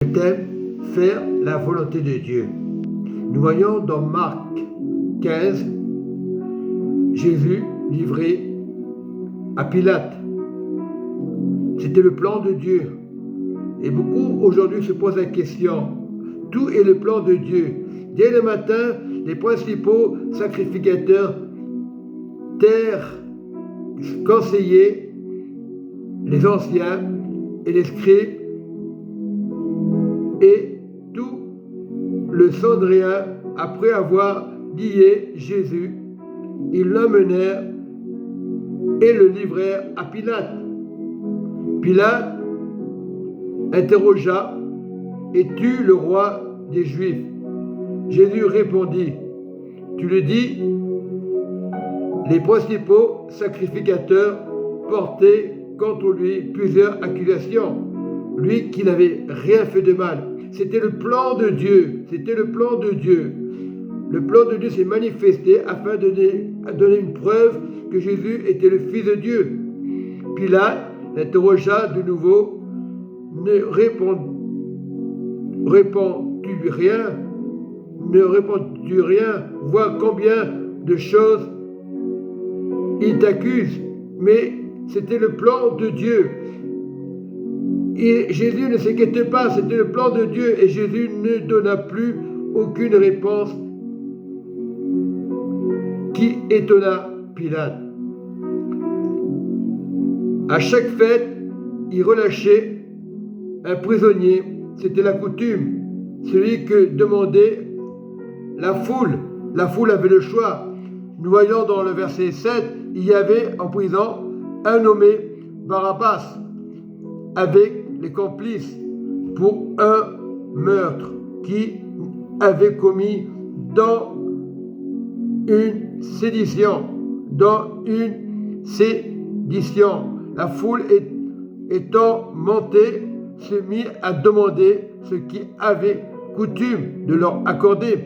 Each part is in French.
Le thème, faire la volonté de Dieu. Nous voyons dans Marc 15, Jésus livré à Pilate. C'était le plan de Dieu. Et beaucoup aujourd'hui se posent la question. Tout est le plan de Dieu. Dès le matin, les principaux sacrificateurs, conseillers, les anciens et les scribes et tout le Sanhédrin, après avoir lié Jésus, ils l'emmenèrent et le livrèrent à Pilate. Pilate interrogea: Es-tu le roi des Juifs? Jésus répondit: Tu le dis. Les principaux sacrificateurs portaient contre lui plusieurs accusations, lui qui n'avait rien fait de mal. C'était le plan de Dieu. C'était le plan de Dieu. Le plan de Dieu s'est manifesté afin de donner une preuve que Jésus était le Fils de Dieu. Pilate l'interrogea de nouveau. Ne réponds-tu rien? Ne réponds-tu rien? Vois combien de choses il t'accuse. Mais c'était le plan de Dieu. Et Jésus ne s'inquiétait pas, c'était le plan de Dieu. Et Jésus ne donna plus aucune réponse qui étonna Pilate. À chaque fête, il relâchait un prisonnier. C'était la coutume. Celui que demandait la foule. La foule avait le choix. Nous voyons dans le verset 7, il y avait en prison un nommé Barabbas avec les complices pour un meurtre qui avait commis dans une sédition. La foule étant montée, se mit à demander ce qui avait coutume de leur accorder.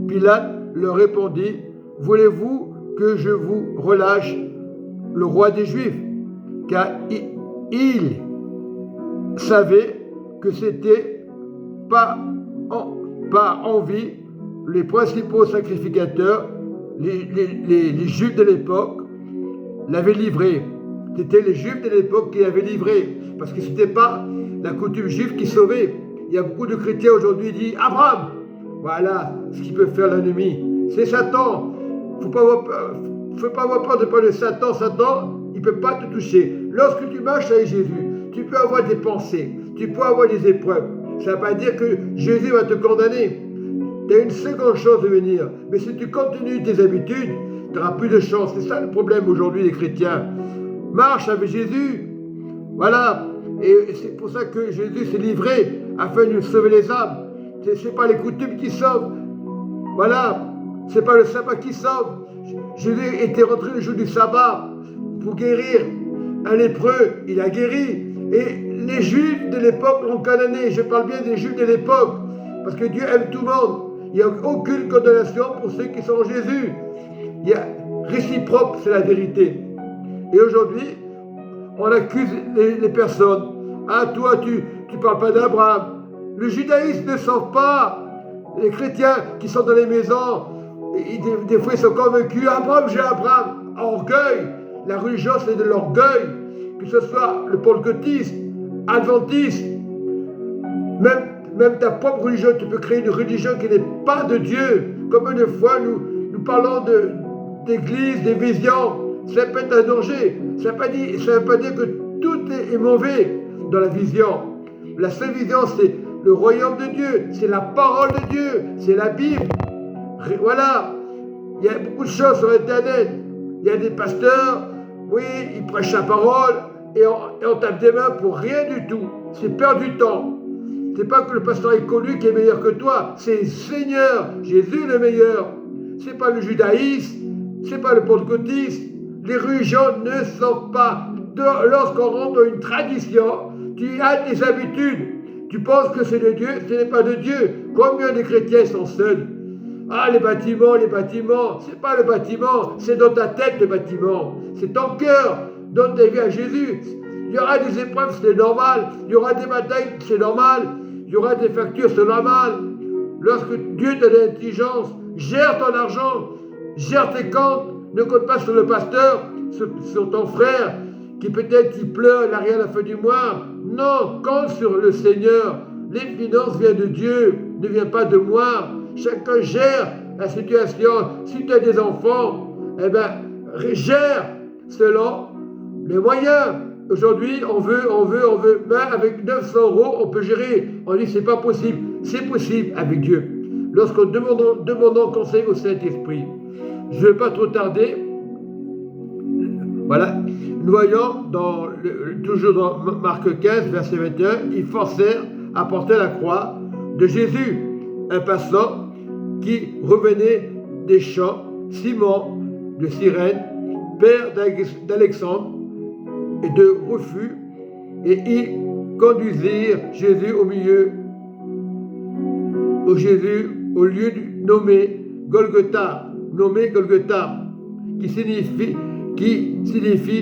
Pilate leur répondit: Voulez-vous que je vous relâche le roi des Juifs? Car il savait que c'était par envie les principaux sacrificateurs, les Juifs de l'époque, l'avaient livré. C'était les Juifs de l'époque qui l'avaient livré, parce que ce n'était pas la coutume juive qui sauvait. Il y a beaucoup de chrétiens aujourd'hui qui disent: Abraham, voilà ce qui peut faire l'ennemi. C'est Satan. Il ne faut pas avoir peur de parler de Satan. Satan, il ne peut pas te toucher. Lorsque tu marches avec Jésus, tu peux avoir des pensées, tu peux avoir des épreuves. Ça ne veut pas dire que Jésus va te condamner. Tu as une seconde chance de venir. Mais si tu continues tes habitudes, tu n'auras plus de chance. C'est ça le problème aujourd'hui des chrétiens. Marche avec Jésus. Voilà. Et c'est pour ça que Jésus s'est livré afin de nous sauver les âmes. Ce n'est pas les coutumes qui sauvent. Voilà. Ce n'est pas le sabbat qui sauve. Jésus était rentré le jour du sabbat pour guérir un lépreux. Il a guéri. Et les Juifs de l'époque l'ont condamné. Je parle bien des Juifs de l'époque. Parce que Dieu aime tout le monde. Il n'y a aucune condamnation pour ceux qui sont en Jésus. Il y a réciproque, c'est la vérité. Et aujourd'hui, on accuse les personnes. Ah, toi, tu ne parles pas d'Abraham. Le judaïsme ne sauve pas. Les chrétiens qui sont dans les maisons, des fois ils sont convaincus: Abraham, j'ai Abraham. Orgueil. La religion, c'est de l'orgueil. Que ce soit le pentecôtiste, adventiste, même ta propre religion, tu peux créer une religion qui n'est pas de Dieu. Combien de fois nous parlons d'église, des visions? Ça peut être un danger. Ça ne veut pas dire que tout est mauvais dans la vision. La seule vision, c'est le royaume de Dieu, c'est la parole de Dieu, c'est la Bible. Voilà. Il y a beaucoup de choses sur Internet. Il y a des pasteurs, oui, ils prêchent la parole et on tape des mains pour rien du tout. C'est perdre du temps. C'est pas que le pasteur est connu qui est meilleur que toi. C'est le Seigneur, Jésus le meilleur. C'est pas le judaïsme, c'est pas le pentecôtisme. Les religions ne sont pas. Lorsqu'on rentre dans une tradition, tu as des habitudes. Tu penses que c'est de Dieu, ce n'est pas de Dieu. Combien de chrétiens sont seuls? Ah, les bâtiments, c'est pas le bâtiment, c'est dans ta tête le bâtiment. C'est ton cœur. Donne ta vie à Jésus. Il y aura des épreuves, c'est normal. Il y aura des batailles, c'est normal. il y aura des factures, c'est normal. Lorsque Dieu te donne l'intelligence, gère ton argent, gère tes comptes, ne compte pas sur le pasteur, sur ton frère, qui peut-être il pleure, il n'a rien à la fin du mois. Non, compte sur le Seigneur. Les finances viennent de Dieu, ne viennent pas de moi. Chacun gère la situation. Si tu as des enfants, eh bien, gère selon les moyens. Aujourd'hui, on veut, mais avec 900 €, on peut gérer. On dit, c'est pas possible. C'est possible avec Dieu. Lorsqu'on demandons conseil au Saint-Esprit. Je ne vais pas trop tarder. Voilà. Nous voyons, toujours dans Marc 15, verset 21, ils forcèrent à porter la croix de Jésus. Un passant qui revenait des champs, Simon de Cyrène, père d'Alexandre et de Rufus, et ils conduisirent Jésus au lieu nommé Golgotha, qui signifie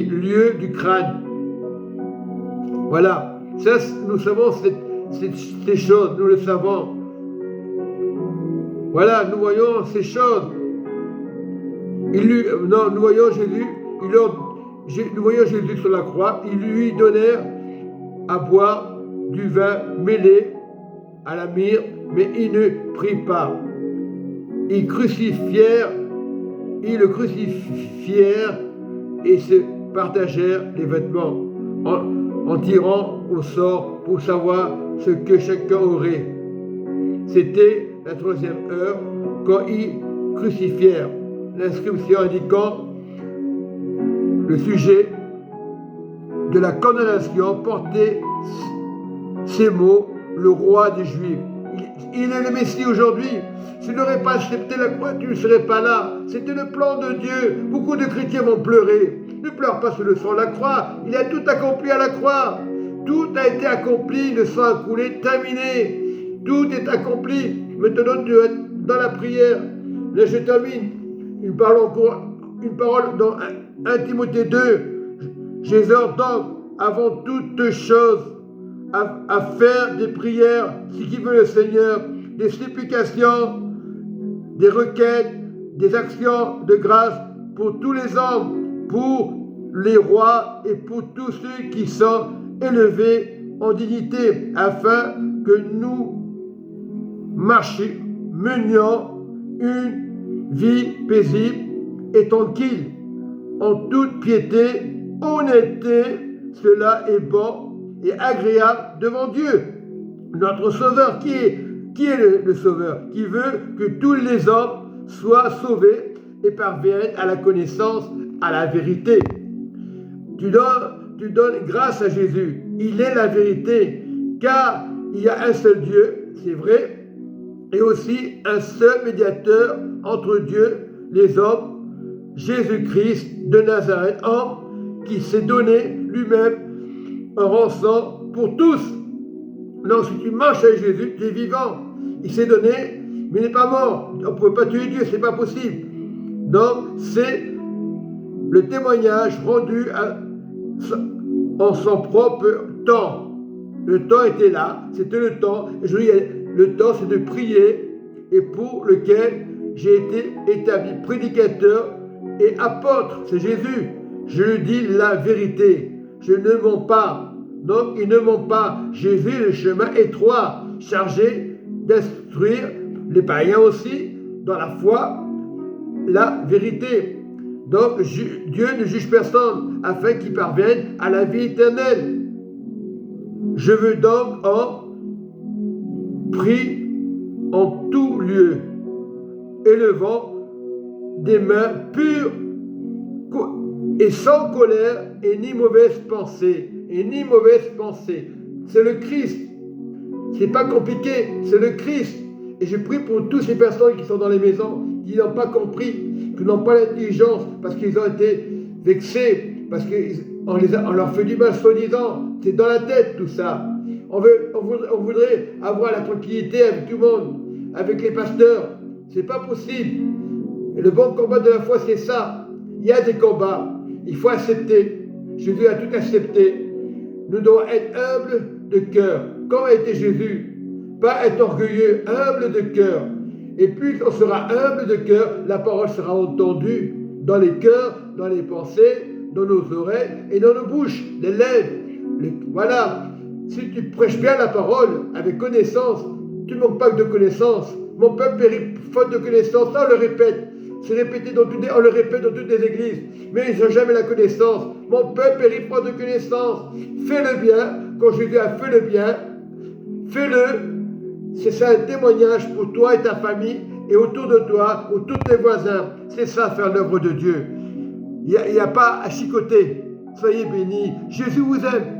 lieu du crâne. Voilà, ça, nous savons ces choses, nous le savons. Voilà, nous voyons ces choses. Nous voyons Jésus sur la croix. Ils lui donnèrent à boire du vin mêlé à la myrrhe, mais il ne prit pas. Ils le crucifièrent et se partagèrent les vêtements en tirant au sort pour savoir ce que chacun aurait. C'était la 3e heure quand ils crucifièrent. L'inscription indiquant le sujet de la condamnation portait ces mots: le roi des Juifs. Il est le Messie aujourd'hui. Si tu n'aurais pas accepté la croix, tu ne serais pas là. C'était le plan de Dieu. Beaucoup de chrétiens vont pleurer. Ne pleure pas sur le sang de la croix. Il a tout accompli à la croix. Tout a été accompli. Le sang a coulé, terminé. Tout est accompli. Maintenant, tu es dans la prière. Là, je termine. Une parole dans 1 Timothée 2. J'exhorte donc, avant toute chose, à faire des prières, ce qui veut le Seigneur, des supplications, des requêtes, des actions de grâce pour tous les hommes, pour les rois et pour tous ceux qui sont élevés en dignité, afin que nous menions une vie paisible et tranquille, en toute piété, honnêteté. Cela est bon et agréable devant Dieu, notre Sauveur. Qui est le Sauveur? Qui veut que tous les hommes soient sauvés et parviennent à la connaissance, à la vérité. Tu donnes grâce à Jésus. Il est la vérité, car il y a un seul Dieu, c'est vrai, et aussi un seul médiateur entre Dieu, les hommes, Jésus-Christ de Nazareth, homme qui s'est donné lui-même en rançon pour tous. Donc, si tu marches avec Jésus, tu es vivant. Il s'est donné, mais il n'est pas mort. On ne peut pas tuer Dieu, ce n'est pas possible. Donc, c'est le témoignage rendu en son propre temps. Le temps était là, c'était le temps. Et je dis, le temps, c'est de prier, et pour lequel j'ai été établi prédicateur et apôtre. C'est Jésus. Je lui dis la vérité. Je ne mens pas. Donc, il ne ment pas. Jésus est le chemin étroit, chargé d'instruire les païens aussi, dans la foi, la vérité. Donc, Dieu ne juge personne, afin qu'ils parviennent à la vie éternelle. Je veux donc prie en tout lieu, élevant des mains pures et sans colère et ni mauvaise pensée. C'est le Christ. C'est pas compliqué, c'est le Christ. Et je prie pour toutes ces personnes qui sont dans les maisons, qui n'ont pas compris, qui n'ont pas l'intelligence, parce qu'ils ont été vexés, parce qu'on leur fait du mal soi-disant. C'est dans la tête tout ça. On voudrait avoir la tranquillité avec tout le monde, avec les pasteurs. C'est pas possible. Et le bon combat de la foi, c'est ça. Il y a des combats. Il faut accepter. Jésus a tout accepté. Nous devons être humbles de cœur, comme a été Jésus. pas être orgueilleux, humble de cœur. Et plus on sera humble de cœur, la parole sera entendue dans les cœurs, dans les pensées, dans nos oreilles et dans nos bouches, les lèvres. Voilà, si tu prêches bien la parole avec connaissance, tu ne manques pas de connaissance. Mon peuple périt faute de connaissance, ça on le répète. C'est répété on le répète dans toutes les églises, mais ils n'ont jamais la connaissance. Mon peuple périt faute de connaissance. Fais le bien, quand Jésus a fait le bien, fais-le. C'est ça un témoignage pour toi et ta famille et autour de toi, ou tous tes voisins. C'est ça faire l'œuvre de Dieu. Il n'y a pas à chicoter. Soyez bénis. Jésus vous aime.